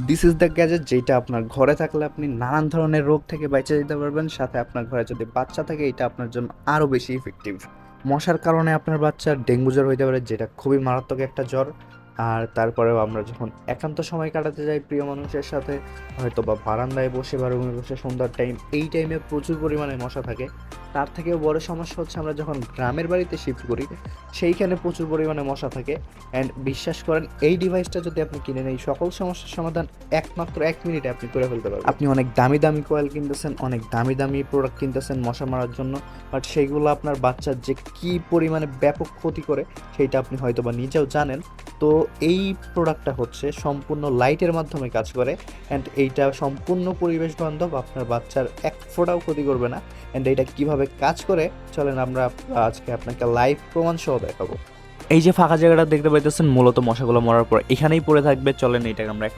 This is the gadget যেটা আপনার ঘরে থাকলে আপনি নানান ধরনের রোগ থেকে বেঁচে যেতে পারবেন, সাথে আপনার ঘরে যদি বাচ্চা থাকে এটা আপনার জন্য আরও বেশি ইফেক্টিভ। মশার কারণে আপনার বাচ্চার ডেঙ্গু জ্বর হইতে পারে, যেটা খুবই মারাত্মক একটা জ্বর। আর তারপরেও আমরা যখন একান্ত সময় কাটাতে যাই প্রিয় মানুষের সাথে, হয়তো বা বারান্দায় বসে বা রুমে বসে সন্ধ্যার টাইম, এই টাইমে প্রচুর পরিমাণে মশা থাকে। তার থেকেও বড় সমস্যা হচ্ছে আমরা যখন গ্রামের বাড়িতে শিফট করি, সেইখানে প্রচুর পরিমাণে মশা থাকে। অ্যান্ড বিশ্বাস করেন, এই ডিভাইসটা যদি আপনি কিনেন, এই সকল সমস্যার সমাধান একমাত্র 1 মিনিটে আপনি করে ফেলতে পারবেন। আপনি অনেক দামি দামি কয়েল কিনতেছেন, অনেক দামি দামি প্রোডাক্ট কিনতেছেন মশা মারার জন্য, বাট সেইগুলো আপনার বাচ্চার যে কী পরিমাণে ব্যাপক ক্ষতি করে সেইটা আপনি হয়তো বা নিজেও জানেন। তো এই প্রোডাক্টটা হচ্ছে সম্পূর্ণ লাইটের মাধ্যমে কাজ করে, অ্যান্ড এইটা সম্পূর্ণ পরিবেশ বান্ধব, আপনার বাচ্চার এক ফোঁটাও ক্ষতি করবে না। অ্যান্ড এইটা কীভাবে কাজ করে চলেন আমরা আজকে আপনাকে লাইভ প্রমাণ সহ দেখাবো। এই যে ফাঁকা জায়গাটা দেখতে পাইতেছেন, মূলত মশাগুলো মরার পর এখানেই পড়ে থাকবে। চলেন এটাকে আমরা এখন